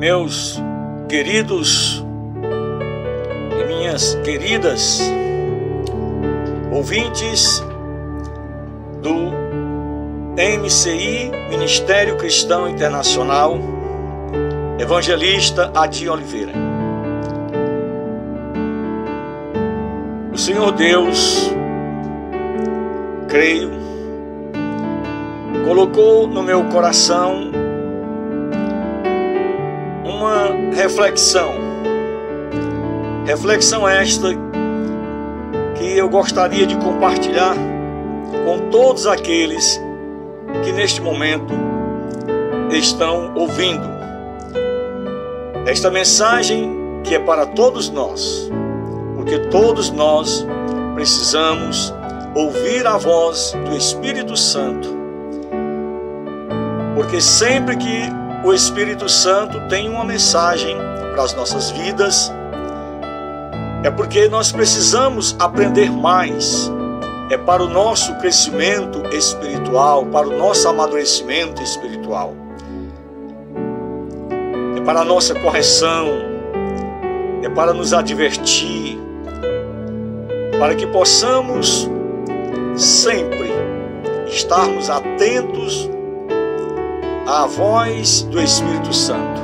Meus queridos e minhas queridas ouvintes do MCI, Ministério Cristão Internacional, Evangelista Adi Oliveira. O Senhor Deus, creio, colocou no meu coração uma reflexão esta que eu gostaria de compartilhar com todos aqueles que neste momento estão ouvindo esta mensagem, que é para todos nós, porque todos nós precisamos ouvir a voz do Espírito Santo, porque sempre que o Espírito Santo tem uma mensagem para as nossas vidas, é porque nós precisamos aprender mais. É para o nosso crescimento espiritual, para o nosso amadurecimento espiritual. É para a nossa correção, é para nos advertir, para que possamos sempre estarmos atentos à voz do Espírito Santo.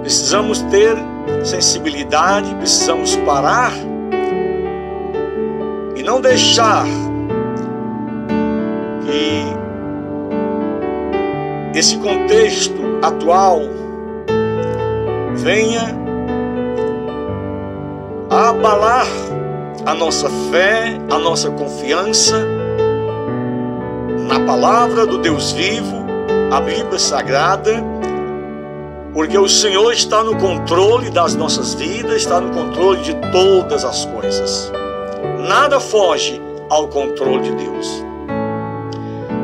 Precisamos ter sensibilidade, precisamos parar e não deixar que esse contexto atual venha a abalar a nossa fé, a nossa confiança na palavra do Deus vivo, a Bíblia Sagrada, porque o Senhor está no controle das nossas vidas, está no controle de todas as coisas. Nada foge ao controle de Deus.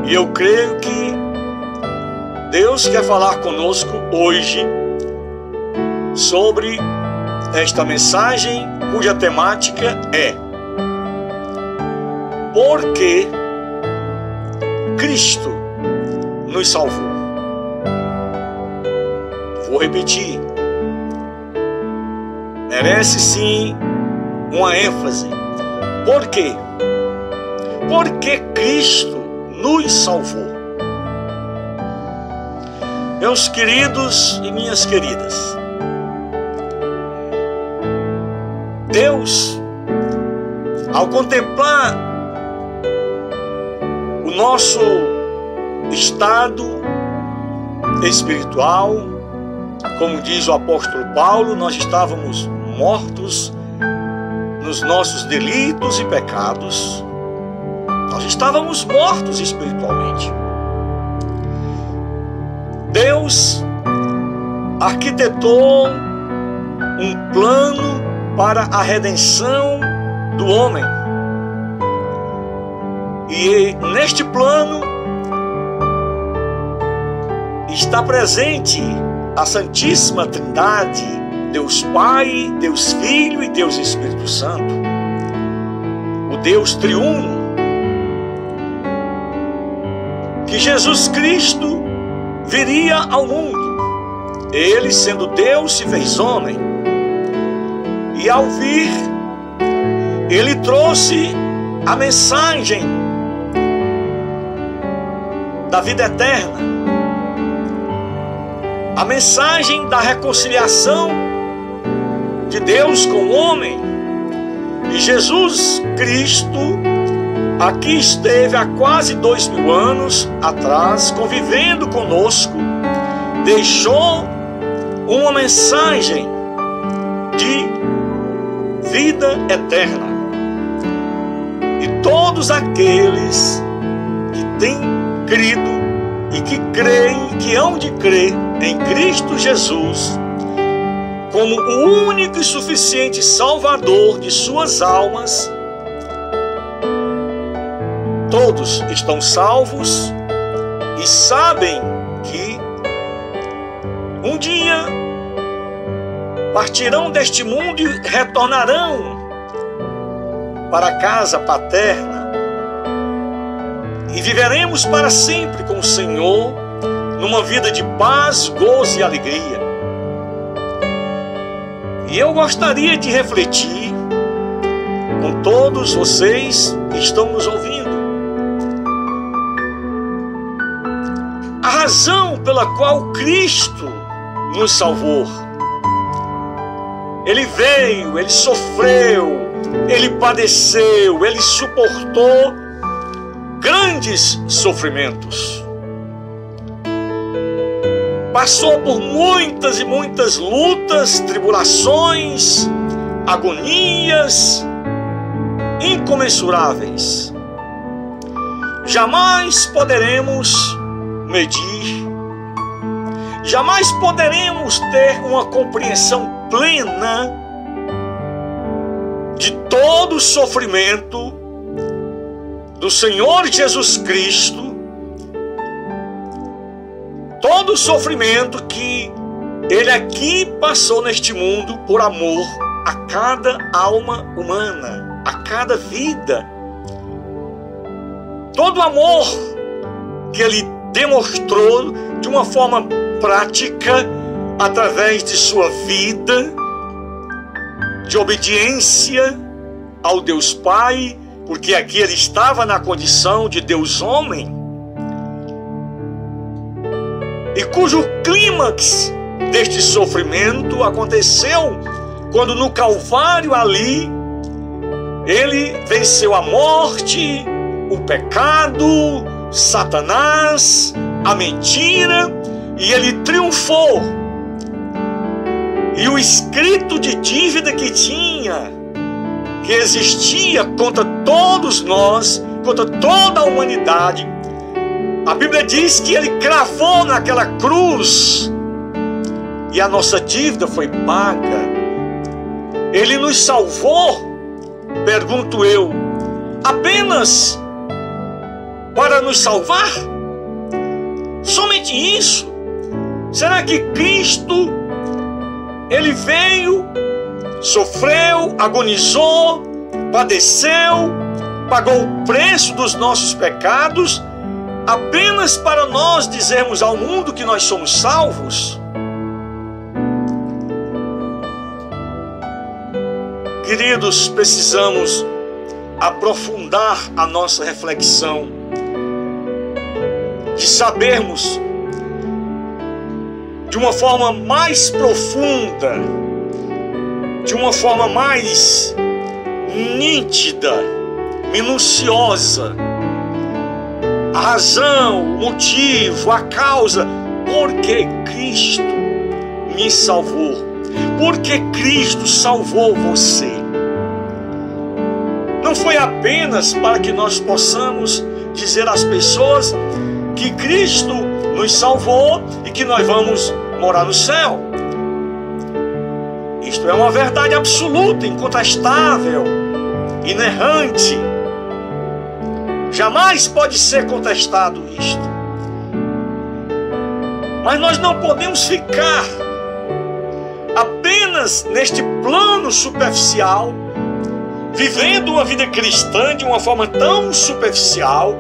E eu creio que Deus quer falar conosco hoje sobre esta mensagem, cuja temática é: por que Cristo nos salvou? Vou repetir. Merece sim uma ênfase. Por quê? Porque Cristo nos salvou. Meus queridos e minhas queridas, Deus, ao contemplar o nosso estado espiritual, como diz o apóstolo Paulo, nós estávamos mortos nos nossos delitos e pecados. Nós estávamos mortos espiritualmente. Deus arquitetou um plano para a redenção do homem. E neste plano está presente a Santíssima Trindade, Deus Pai, Deus Filho e Deus Espírito Santo, o Deus triuno, que Jesus Cristo viria ao mundo. Ele, sendo Deus, se fez homem, e ao vir, ele trouxe a mensagem da vida eterna, a mensagem da reconciliação de Deus com o homem. E Jesus Cristo aqui esteve há quase 2000 anos atrás, convivendo conosco, deixou uma mensagem de vida eterna. E todos aqueles que têm crido e que creem, que hão de crer em Cristo Jesus como o único e suficiente Salvador de suas almas, todos estão salvos e sabem que um dia partirão deste mundo e retornarão para a casa paterna, e viveremos para sempre com o Senhor numa vida de paz, gozo e alegria. E eu gostaria de refletir com todos vocês que estão nos ouvindo. A razão pela qual Cristo nos salvou. Ele veio, Ele sofreu, Ele padeceu, Ele suportou grandes sofrimentos. Passou por muitas e muitas lutas, tribulações, agonias incomensuráveis. Jamais poderemos medir, jamais poderemos ter uma compreensão plena de todo o sofrimento do Senhor Jesus Cristo, todo o sofrimento que Ele aqui passou neste mundo por amor a cada alma humana, a cada vida. Todo o amor que Ele demonstrou de uma forma prática através de sua vida de obediência ao Deus Pai, porque aqui Ele estava na condição de Deus homem, e cujo clímax deste sofrimento aconteceu quando no Calvário ali Ele venceu a morte, o pecado, Satanás, a mentira, e Ele triunfou. E o escrito de dívida que existia contra todos nós, contra toda a humanidade, a Bíblia diz que Ele cravou naquela cruz e a nossa dívida foi paga. Ele nos salvou, pergunto eu, apenas para nos salvar? Somente isso? Será que Cristo, Ele veio, sofreu, agonizou, padeceu, pagou o preço dos nossos pecados, apenas para nós dizermos ao mundo que nós somos salvos? Queridos, precisamos aprofundar a nossa reflexão, de sabermos de uma forma mais profunda, de uma forma mais nítida, minuciosa, a razão, o motivo, a causa, por que Cristo me salvou, por que Cristo salvou você. Não foi apenas para que nós possamos dizer às pessoas que Cristo nos salvou e que nós vamos morar no céu. Isto é uma verdade absoluta, incontestável, inerrante. Jamais pode ser contestado isto. Mas nós não podemos ficar apenas neste plano superficial, vivendo uma vida cristã de uma forma tão superficial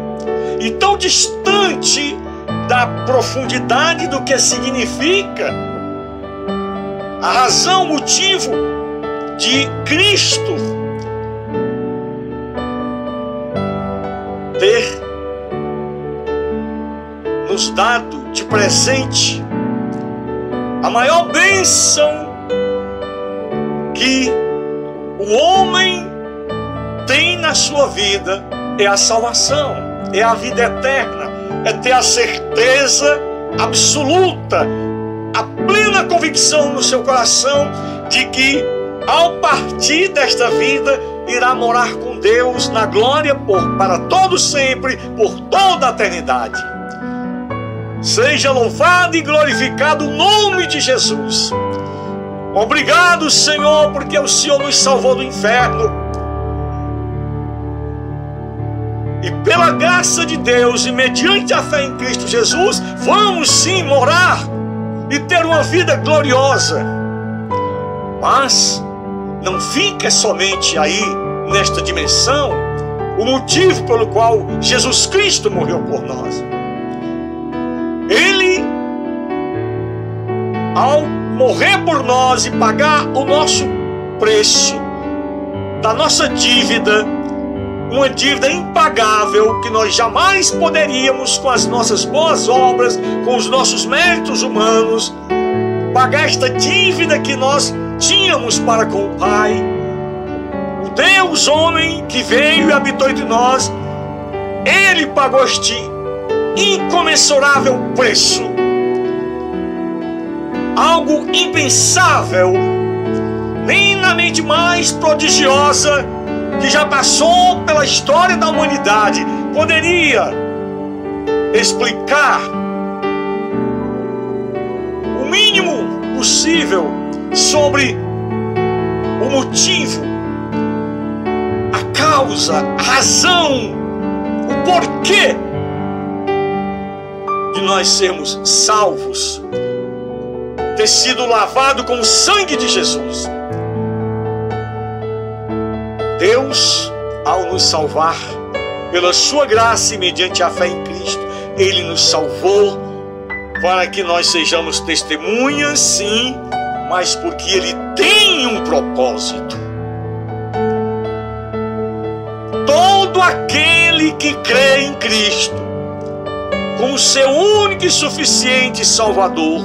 e tão distante da profundidade do que significa a razão, o motivo de Cristo ter nos dado de presente a maior bênção que o homem tem na sua vida, é a salvação, é a vida eterna, é ter a certeza absoluta, a plena convicção no seu coração de que ao partir desta vida irá morar com Deus na glória para todo sempre, por toda a eternidade. Seja louvado e glorificado o nome de Jesus. Obrigado, Senhor, porque o Senhor nos salvou do inferno. E pela graça de Deus e mediante a fé em Cristo Jesus, vamos sim morar e ter uma vida gloriosa. Mas não fica somente aí nesta dimensão o motivo pelo qual Jesus Cristo morreu por nós. Ele, ao morrer por nós e pagar o nosso preço da nossa dívida, uma dívida impagável que nós jamais poderíamos, com as nossas boas obras, com os nossos méritos humanos, pagar esta dívida que nós tínhamos para com o Pai. O Deus homem que veio e habitou entre nós, Ele pagou este incomensurável preço, algo impensável, nem na mente mais prodigiosa que já passou pela história da humanidade poderia explicar o mínimo possível sobre o motivo, a causa, a razão, o porquê de nós sermos salvos, ter sido lavado com o sangue de Jesus. Deus, ao nos salvar, pela sua graça e mediante a fé em Cristo, Ele nos salvou para que nós sejamos testemunhas, sim, mas porque Ele tem um propósito. Todo aquele que crê em Cristo como seu único e suficiente Salvador,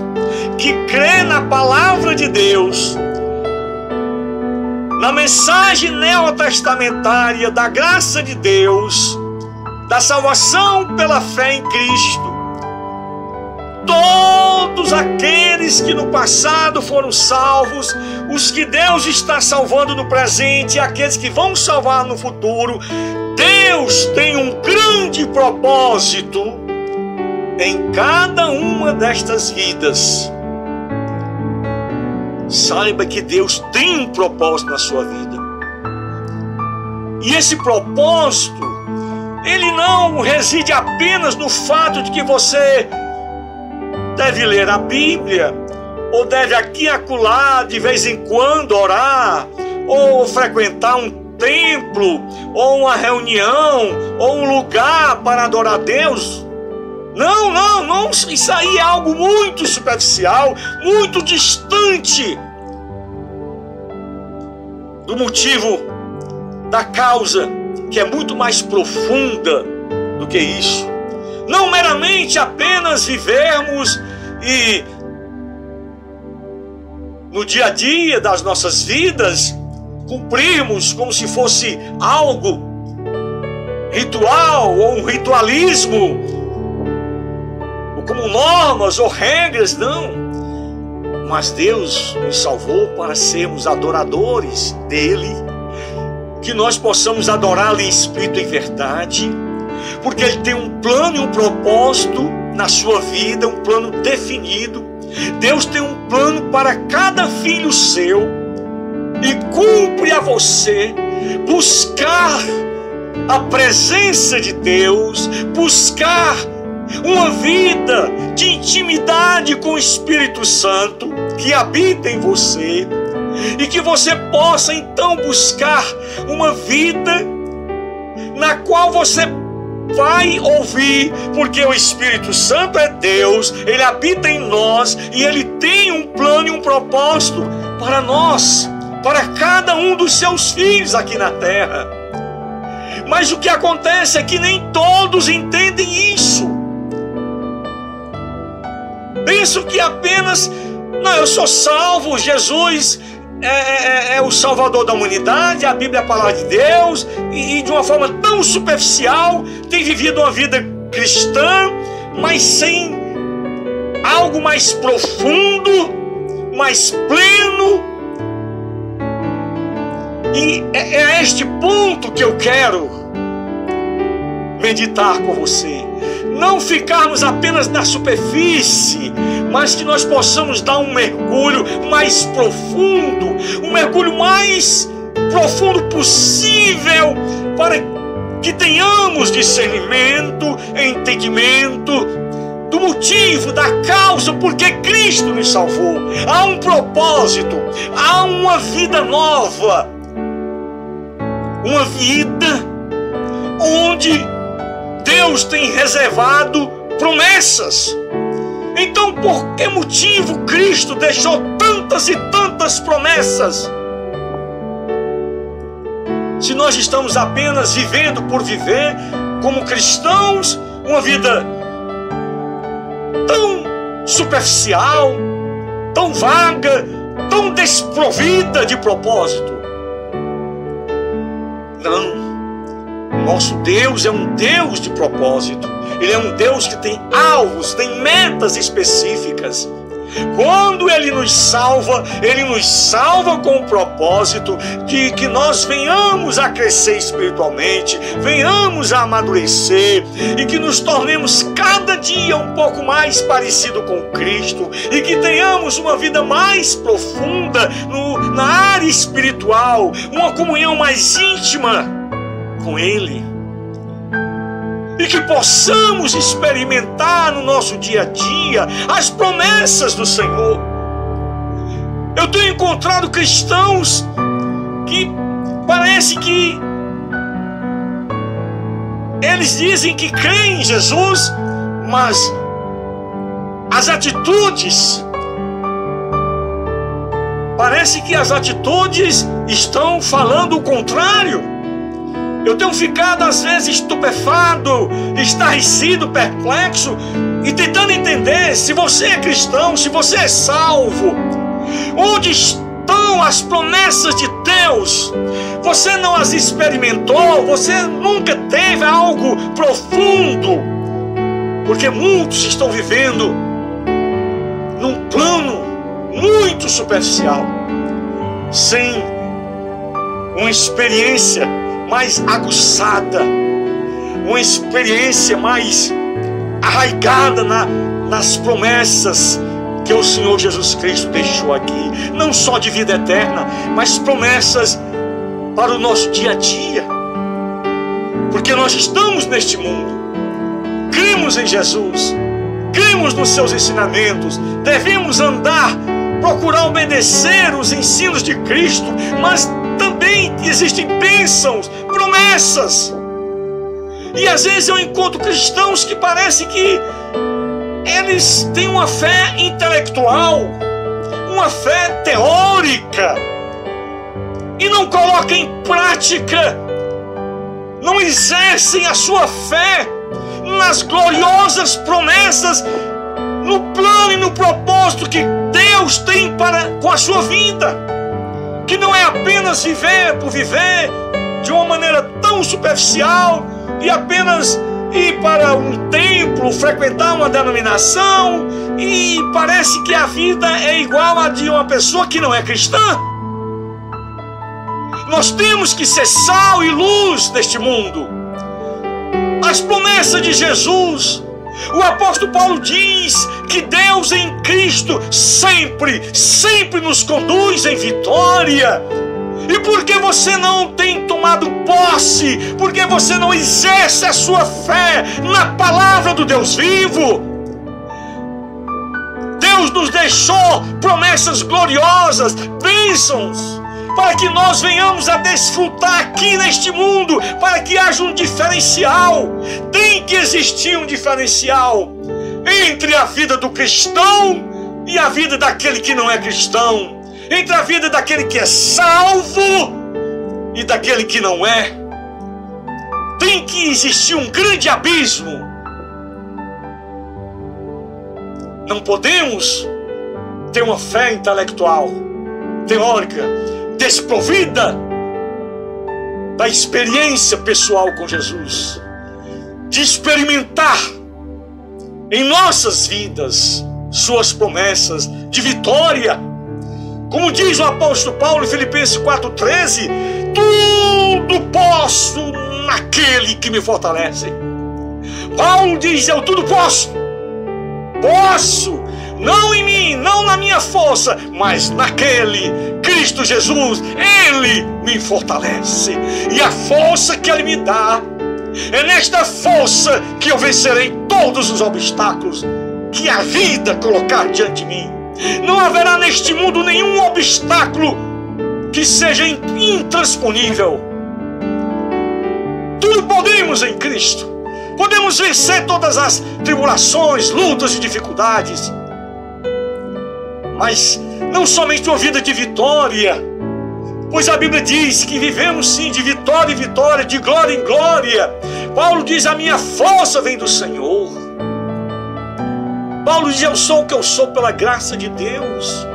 que crê na palavra de Deus, na mensagem neotestamentária da graça de Deus, da salvação pela fé em Cristo, todos aqueles que no passado foram salvos, os que Deus está salvando no presente e aqueles que vão salvar no futuro, Deus tem um grande propósito em cada uma destas vidas. Saiba que Deus tem um propósito na sua vida. E esse propósito, ele não reside apenas no fato de que você deve ler a Bíblia, ou deve aqui e acolá, de vez em quando, orar, ou frequentar um templo, ou uma reunião, ou um lugar para adorar a Deus. Não, isso aí é algo muito superficial, muito distante do motivo, da causa, que é muito mais profunda do que isso. Não meramente apenas vivermos e no dia a dia das nossas vidas cumprirmos como se fosse algo ritual ou um ritualismo, ou como normas ou regras, não. Mas Deus nos salvou para sermos adoradores dEle, que nós possamos adorá-lo em espírito e em verdade, porque Ele tem um plano e um propósito na sua vida, um plano definido. Deus tem um plano para cada filho seu, e cumpre a você buscar a presença de Deus, buscar uma vida de intimidade com o Espírito Santo que habita em você, e que você possa então buscar uma vida na qual você vai ouvir, porque o Espírito Santo é Deus, Ele habita em nós e Ele tem um plano e um propósito para nós, para cada um dos seus filhos aqui na terra. Mas o que acontece é que nem todos entendem isso. Penso que apenas, não, eu sou salvo, Jesus é o Salvador da humanidade, a Bíblia é a palavra de Deus, e de uma forma tão superficial tem vivido uma vida cristã, mas sem algo mais profundo, mais pleno. E é este ponto que eu quero meditar com você. Não ficarmos apenas na superfície, mas que nós possamos dar um mergulho mais profundo, um mergulho mais profundo possível, para que tenhamos discernimento, entendimento do motivo, da causa, porque Cristo nos salvou. Há um propósito, há uma vida nova, uma vida onde Deus tem reservado promessas. Então, por que motivo Cristo deixou tantas e tantas promessas, se nós estamos apenas vivendo por viver, como cristãos, uma vida tão superficial, tão vaga, tão desprovida de propósito? Não, nosso Deus é um Deus de propósito. Ele é um Deus que tem alvos, tem metas específicas. Quando Ele nos salva com o propósito de que nós venhamos a crescer espiritualmente, venhamos a amadurecer e que nos tornemos cada dia um pouco mais parecido com Cristo e que tenhamos uma vida mais profunda na área espiritual, uma comunhão mais íntima com Ele. E que possamos experimentar no nosso dia a dia as promessas do Senhor. Eu tenho encontrado cristãos que parece que eles dizem que creem em Jesus, mas as atitudes, parece que as atitudes estão falando o contrário. Eu tenho ficado às vezes estupefado, estarrecido, perplexo e tentando entender se você é cristão, se você é salvo. Onde estão as promessas de Deus? Você não as experimentou, você nunca teve algo profundo, porque muitos estão vivendo num plano muito superficial, sem uma experiência mais aguçada, uma experiência mais arraigada nas promessas que o Senhor Jesus Cristo deixou aqui, não só de vida eterna, mas promessas para o nosso dia a dia, porque nós estamos neste mundo, cremos em Jesus, cremos nos seus ensinamentos, devemos andar, procurar obedecer os ensinos de Cristo, mas também existem bênçãos, promessas. E às vezes eu encontro cristãos que parece que eles têm uma fé intelectual, uma fé teórica, e não colocam em prática, não exercem a sua fé nas gloriosas promessas, no plano e no propósito que Deus tem com a sua vida, que não é apenas viver por viver de uma maneira tão superficial e apenas ir para um templo, frequentar uma denominação, e parece que a vida é igual a de uma pessoa que não é cristã. Nós temos que ser sal e luz deste mundo. As promessas de Jesus, o apóstolo Paulo diz que Deus em Cristo sempre nos conduz em vitória. E por que você não tem tomado posse? Por que você não exerce a sua fé na palavra do Deus vivo? Deus nos deixou promessas gloriosas, bênçãos, para que nós venhamos a desfrutar aqui neste mundo, para que haja um diferencial. Tem que existir um diferencial entre a vida do cristão e a vida daquele que não é cristão, entre a vida daquele que é salvo e daquele que não é. Tem que existir um grande abismo. Não podemos ter uma fé intelectual, teórica, desprovida da experiência pessoal com Jesus, de experimentar em nossas vidas suas promessas de vitória. Como diz o apóstolo Paulo em Filipenses 4,13, tudo posso naquele que me fortalece. Paulo diz: eu tudo posso, não em mim, não na minha força, mas naquele, Cristo Jesus, Ele me fortalece. E a força que Ele me dá, é nesta força que eu vencerei todos os obstáculos que a vida colocar diante de mim. Não haverá neste mundo nenhum obstáculo que seja intransponível. Tudo podemos em Cristo. Podemos vencer todas as tribulações, lutas e dificuldades. Mas não somente uma vida de vitória, pois a Bíblia diz que vivemos sim de vitória em vitória, de glória em glória. Paulo diz: a minha força vem do Senhor. Paulo diz: eu sou o que eu sou pela graça de Deus.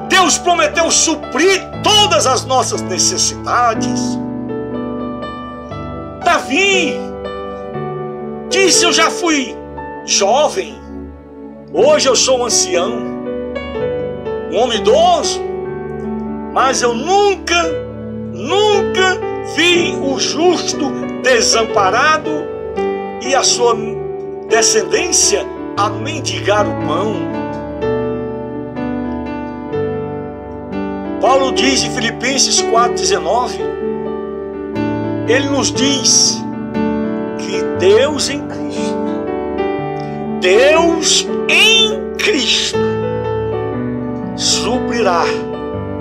Deus prometeu suprir todas as nossas necessidades. Davi disse: eu já fui jovem, hoje eu sou um ancião, um homem idoso, mas eu nunca vi o justo desamparado e a sua descendência a mendigar o pão. Paulo diz em Filipenses 4,19, ele nos diz que Deus em Cristo suprirá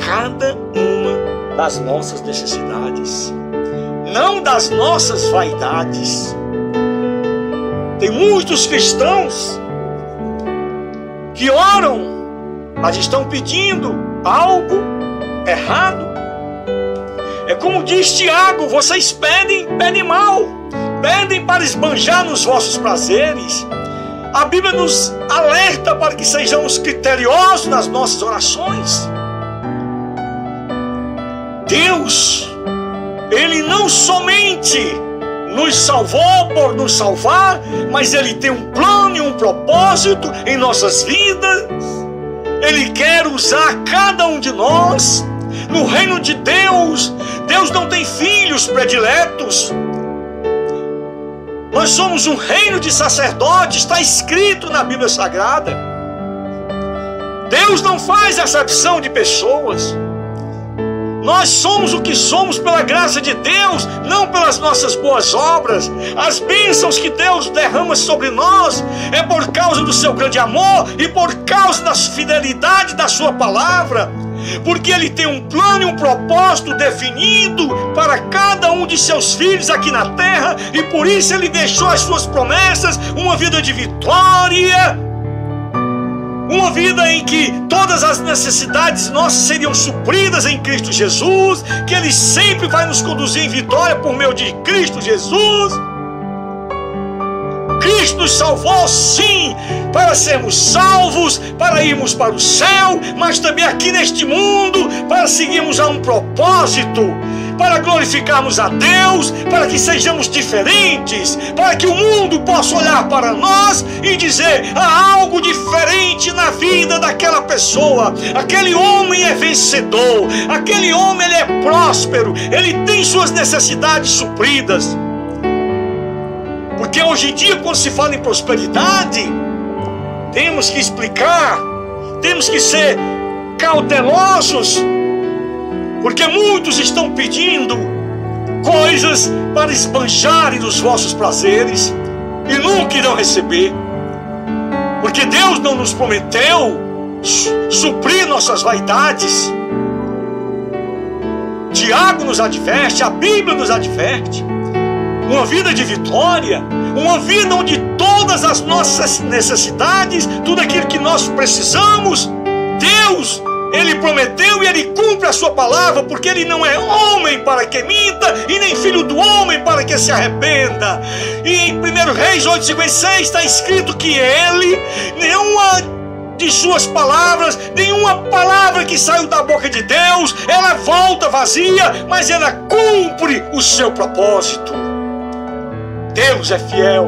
cada uma das nossas necessidades, não das nossas vaidades. Tem muitos cristãos que oram, mas estão pedindo algo errado. É como diz Tiago: vocês pedem mal, pedem para esbanjar nos vossos prazeres. A Bíblia nos alerta para que sejamos criteriosos nas nossas orações. Deus, Ele não somente nos salvou por nos salvar, mas Ele tem um plano e um propósito em nossas vidas. Ele quer usar cada um de nós. No reino de Deus, Deus não tem filhos prediletos. Nós somos um reino de sacerdotes, está escrito na Bíblia Sagrada. Deus não faz acepção de pessoas. Nós somos o que somos pela graça de Deus, não pelas nossas boas obras. As bênçãos que Deus derrama sobre nós é por causa do seu grande amor e por causa da fidelidade da sua palavra. Porque Ele tem um plano e um propósito definido para cada um de seus filhos aqui na terra, e por isso Ele deixou as suas promessas, uma vida de vitória, uma vida em que todas as necessidades nossas seriam supridas em Cristo Jesus, que Ele sempre vai nos conduzir em vitória por meio de Cristo Jesus. Cristo nos salvou sim, para sermos salvos, para irmos para o céu, mas também aqui neste mundo, para seguirmos a um propósito, para glorificarmos a Deus, para que sejamos diferentes, para que o mundo possa olhar para nós e dizer: há algo diferente na vida daquela pessoa. Aquele homem é vencedor, aquele homem ele é próspero, ele tem suas necessidades supridas. Porque hoje em dia, quando se fala em prosperidade, temos que explicar, temos que ser cautelosos, porque muitos estão pedindo coisas para esbanjarem dos vossos prazeres e nunca irão receber, porque Deus não nos prometeu suprir nossas vaidades. Tiago nos adverte, a Bíblia nos adverte. Uma vida de vitória, uma vida onde todas as nossas necessidades, tudo aquilo que nós precisamos, Deus, Ele prometeu e Ele cumpre a sua palavra, porque Ele não é homem para que minta, e nem filho do homem para que se arrependa. E em 1 Reis 8,56 está escrito que Ele, nenhuma de suas palavras, nenhuma palavra que saiu da boca de Deus, ela volta vazia, mas ela cumpre o seu propósito. Deus é fiel.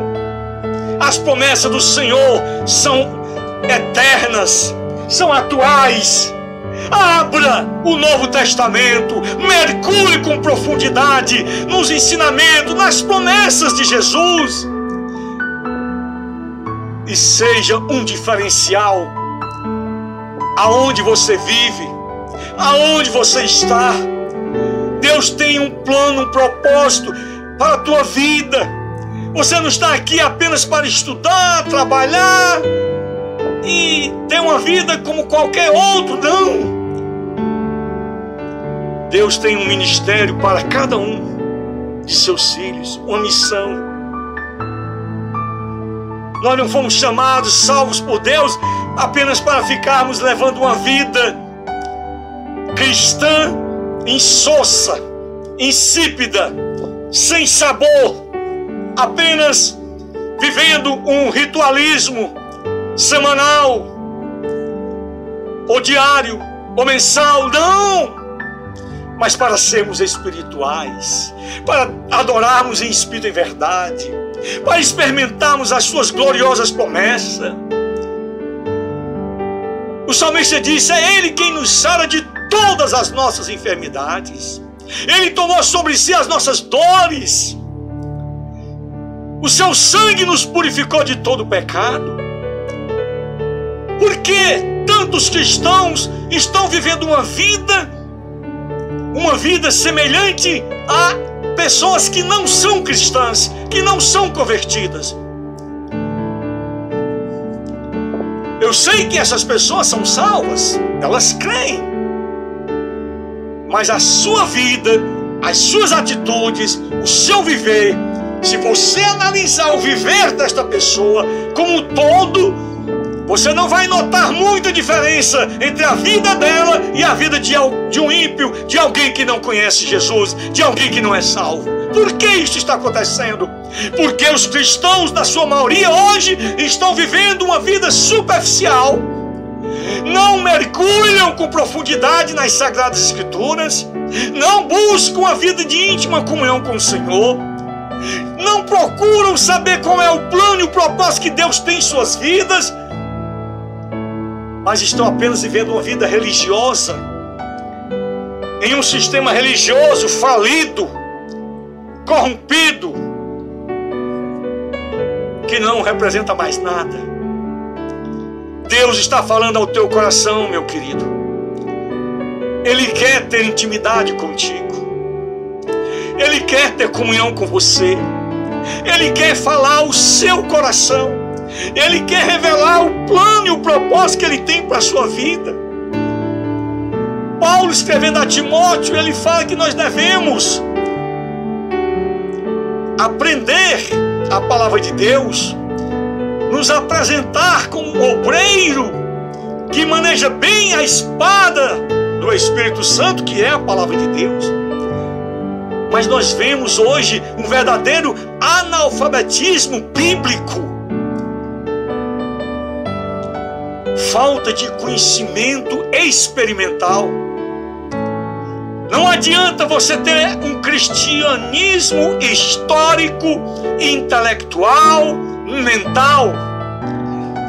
As promessas do Senhor são eternas, são atuais. Abra o Novo Testamento, mergulhe com profundidade nos ensinamentos, nas promessas de Jesus, e seja um diferencial aonde você vive, aonde você está. Deus tem um plano, um propósito para a tua vida. Você não está aqui apenas para estudar, trabalhar e ter uma vida como qualquer outro, não. Deus tem um ministério para cada um de seus filhos, uma missão. Nós não fomos chamados, salvos por Deus, apenas para ficarmos levando uma vida cristã insossa, insípida, sem sabor, apenas vivendo um ritualismo semanal, ou diário, ou mensal. Não! Mas para sermos espirituais, para adorarmos em espírito e verdade, para experimentarmos as suas gloriosas promessas. O salmista disse: é Ele quem nos sara de todas as nossas enfermidades. Ele tomou sobre si as nossas dores. O seu sangue nos purificou de todo pecado. Por que tantos cristãos estão vivendo uma vida semelhante a pessoas que não são cristãs, que não são convertidas? Eu sei que essas pessoas são salvas, elas creem, mas a sua vida, as suas atitudes, o seu viver, se você analisar o viver desta pessoa como um todo, você não vai notar muita diferença entre a vida dela e a vida de um ímpio, de alguém que não conhece Jesus, de alguém que não é salvo. Por que isso está acontecendo? Porque os cristãos, na sua maioria hoje, estão vivendo uma vida superficial, não mergulham com profundidade nas Sagradas Escrituras, não buscam a vida de íntima comunhão com o Senhor, não procuram saber qual é o plano e o propósito que Deus tem em suas vidas, mas estão apenas vivendo uma vida religiosa, em um sistema religioso falido, corrompido, que não representa mais nada. Deus está falando ao teu coração, meu querido. Ele quer ter intimidade contigo. Ele quer ter comunhão com você. Ele quer falar ao seu coração. Ele quer revelar o plano e o propósito que Ele tem para a sua vida. Paulo, escrevendo a Timóteo, ele fala que nós devemos aprender a palavra de Deus, nos apresentar como um obreiro que maneja bem a espada do Espírito Santo, que é a palavra de Deus. Mas nós vemos hoje um verdadeiro analfabetismo bíblico, falta de conhecimento experimental. Não adianta você ter um cristianismo histórico, intelectual, mental.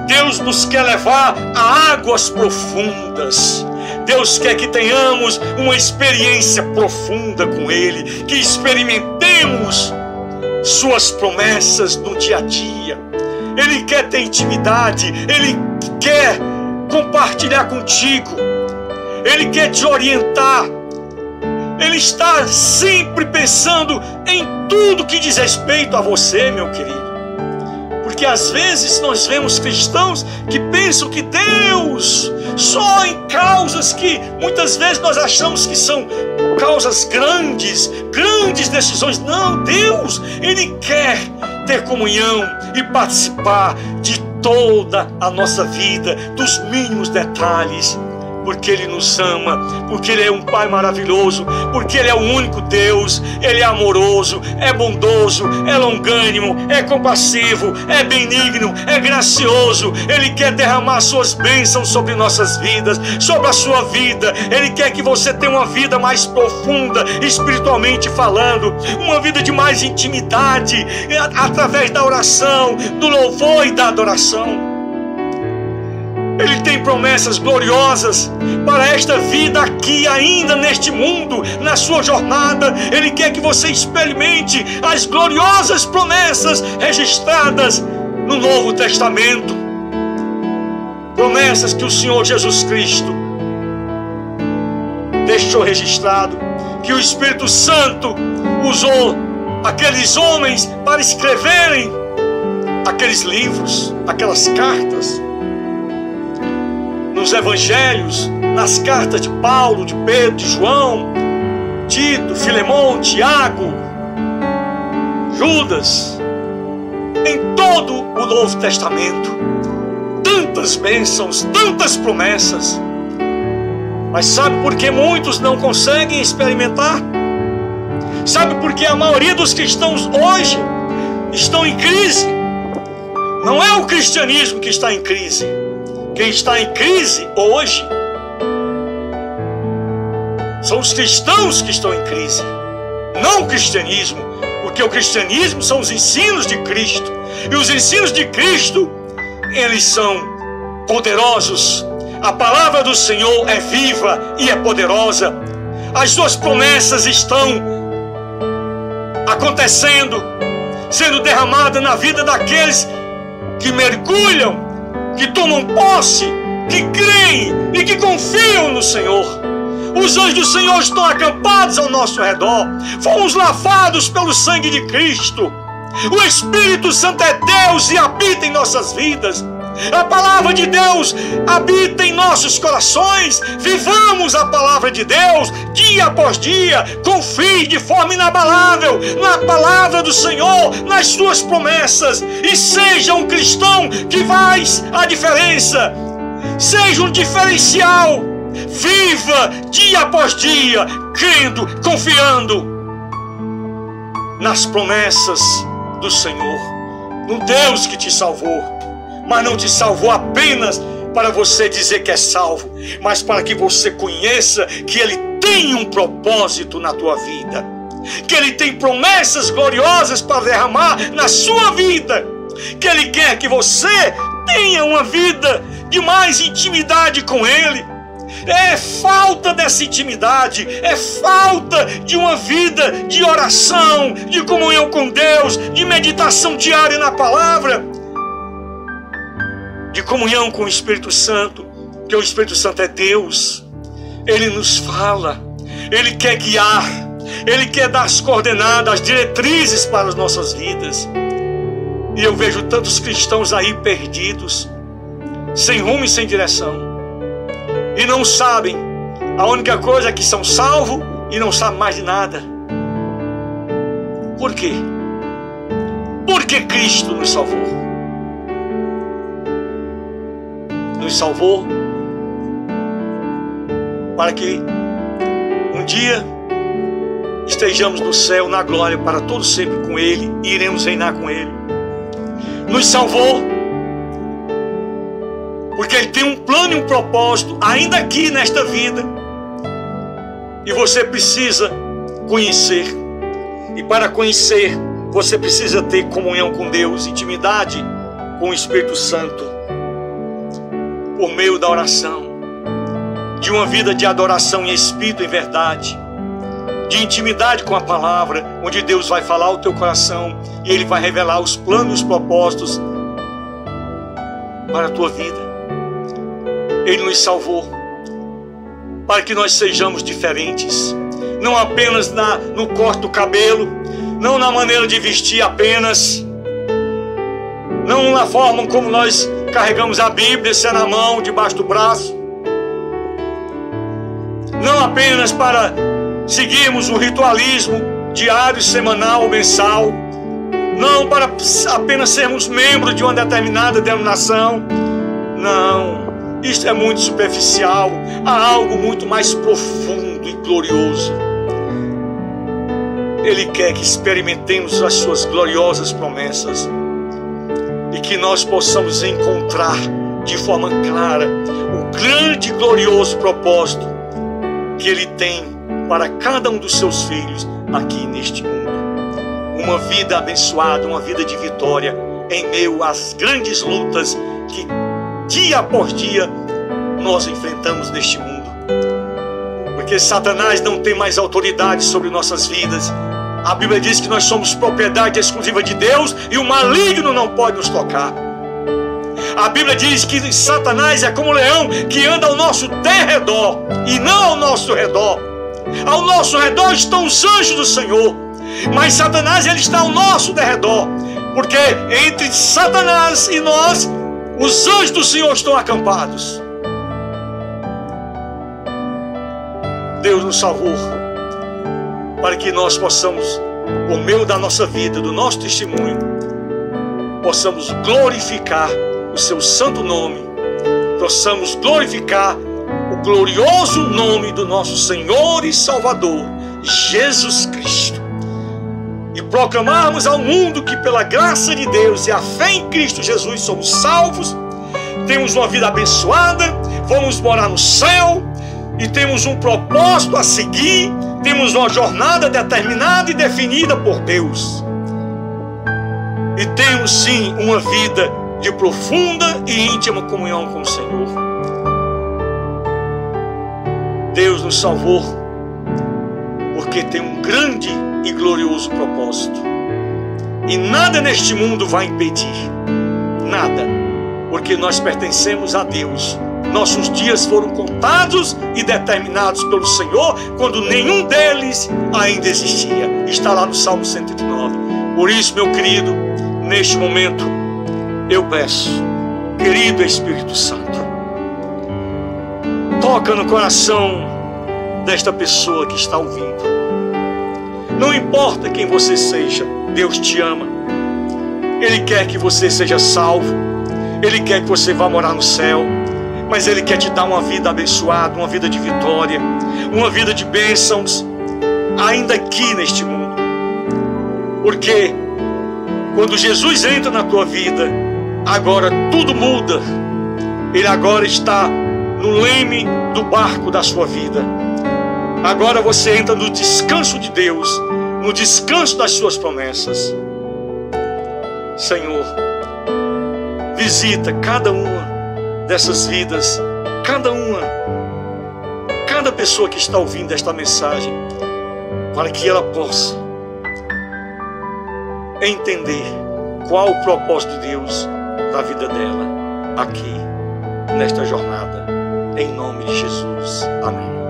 Deus nos quer levar a águas profundas. Deus quer que tenhamos uma experiência profunda com Ele, que experimentemos suas promessas no dia a dia. Ele quer ter intimidade, Ele quer compartilhar contigo, Ele quer te orientar. Ele está sempre pensando em tudo que diz respeito a você, meu querido. Porque às vezes nós vemos cristãos que pensam que Deus só em causas que muitas vezes nós achamos que são causas grandes decisões. Não, Deus, Ele quer ter comunhão e participar de toda a nossa vida, dos mínimos detalhes. Porque Ele nos ama, porque Ele é um Pai maravilhoso, porque Ele é o único Deus. Ele é amoroso, é bondoso, é longânimo, é compassivo, é benigno, é gracioso. Ele quer derramar suas bênçãos sobre nossas vidas, sobre a sua vida. Ele quer que você tenha uma vida mais profunda, espiritualmente falando, uma vida de mais intimidade, através da oração, do louvor e da adoração. Ele tem promessas gloriosas para esta vida aqui, ainda neste mundo, na sua jornada. Ele quer que você experimente as gloriosas promessas registradas no Novo Testamento. Promessas que o Senhor Jesus Cristo deixou registrado, que o Espírito Santo usou aqueles homens para escreverem aqueles livros, aquelas cartas. Nos evangelhos, nas cartas de Paulo, de Pedro, de João, Tito, Filemão, Tiago, Judas, em todo o Novo Testamento, tantas bênçãos, tantas promessas. Mas sabe por que muitos não conseguem experimentar? Sabe por que a maioria dos cristãos hoje estão em crise? Não é o cristianismo que está em crise. Quem está em crise hoje são os cristãos que estão em crise, não o cristianismo, porque o cristianismo são os ensinos de Cristo, e os ensinos de Cristo, eles são poderosos. A palavra do Senhor é viva e é poderosa. As suas promessas estão acontecendo, sendo derramadas na vida daqueles que mergulham, que tomam posse, que creem e que confiam no Senhor. Os anjos do Senhor estão acampados ao nosso redor. Fomos lavados pelo sangue de Cristo. O Espírito Santo é Deus e habita em nossas vidas. A palavra de Deus habita em nossos corações. Vivamos a palavra de Deus dia após dia. Confie de forma inabalável na palavra do Senhor, nas suas promessas, e seja um cristão que faz a diferença. Seja um diferencial. Viva dia após dia, crendo, confiando nas promessas do Senhor, no Deus que te salvou. Mas não te salvou apenas para você dizer que é salvo, mas para que você conheça que Ele tem um propósito na tua vida, que Ele tem promessas gloriosas para derramar na sua vida, que Ele quer que você tenha uma vida de mais intimidade com Ele. É falta dessa intimidade, é falta de uma vida de oração, de comunhão com Deus, de meditação diária na palavra, de comunhão com o Espírito Santo, porque o Espírito Santo é Deus. Ele nos fala, Ele quer guiar, Ele quer dar as coordenadas, as diretrizes para as nossas vidas. E eu vejo tantos cristãos aí perdidos, sem rumo e sem direção, e não sabem. A única coisa é que são salvos e não sabem mais de nada. Por quê? Porque Cristo nos salvou. Nos salvou para que um dia estejamos no céu, na glória, para todo sempre com Ele, e iremos reinar com Ele. Nos salvou porque Ele tem um plano e um propósito ainda aqui nesta vida, e você precisa conhecer. E para conhecer, você precisa ter comunhão com Deus, intimidade com o Espírito Santo, por meio da oração, de uma vida de adoração em espírito e em verdade, de intimidade com a palavra, onde Deus vai falar ao teu coração e Ele vai revelar os planos e os propósitos para a tua vida. Ele nos salvou para que nós sejamos diferentes, não apenas no corte do cabelo, não na maneira de vestir apenas, não na forma como nós carregamos a Bíblia, se é na mão, debaixo do braço, não apenas para seguirmos o ritualismo diário, semanal ou mensal, não para apenas sermos membros de uma determinada denominação. Não, isto é muito superficial. Há algo muito mais profundo e glorioso. Ele quer que experimentemos as suas gloriosas promessas e que nós possamos encontrar de forma clara o grande e glorioso propósito que Ele tem para cada um dos seus filhos aqui neste mundo. Uma vida abençoada, uma vida de vitória em meio às grandes lutas que dia após dia nós enfrentamos neste mundo. Porque Satanás não tem mais autoridade sobre nossas vidas. A Bíblia diz que nós somos propriedade exclusiva de Deus e o maligno não pode nos tocar. A Bíblia diz que Satanás é como um leão que anda ao nosso derredor e não ao nosso redor. Ao nosso redor estão os anjos do Senhor, mas Satanás, ele está ao nosso derredor, porque entre Satanás e nós, os anjos do Senhor estão acampados. Deus nos salvou para que nós possamos, por meio da nossa vida, do nosso testemunho, possamos glorificar o seu santo nome, possamos glorificar o glorioso nome do nosso Senhor e Salvador, Jesus Cristo. E proclamarmos ao mundo que pela graça de Deus e a fé em Cristo Jesus somos salvos, temos uma vida abençoada, vamos morar no céu e temos um propósito a seguir, temos uma jornada determinada e definida por Deus. E temos sim uma vida de profunda e íntima comunhão com o Senhor. Deus nos salvou porque tem um grande e glorioso propósito. E nada neste mundo vai impedir. Nada. Porque nós pertencemos a Deus. Nossos dias foram contados e determinados pelo Senhor quando nenhum deles ainda existia. Está lá no Salmo 109. Por isso, meu querido, neste momento, eu peço, querido Espírito Santo, toca no coração desta pessoa que está ouvindo. Não importa quem você seja, Deus te ama. Ele quer que você seja salvo. Ele quer que você vá morar no céu. Mas Ele quer te dar uma vida abençoada, uma vida de vitória, uma vida de bênçãos, ainda aqui neste mundo. Porque quando Jesus entra na tua vida, agora tudo muda. Ele agora está no leme do barco da sua vida. Agora você entra no descanso de Deus, no descanso das suas promessas. Senhor, visita cada uma dessas vidas, cada pessoa que está ouvindo esta mensagem, para que ela possa entender qual o propósito de Deus da vida dela aqui, nesta jornada, em nome de Jesus. Amém.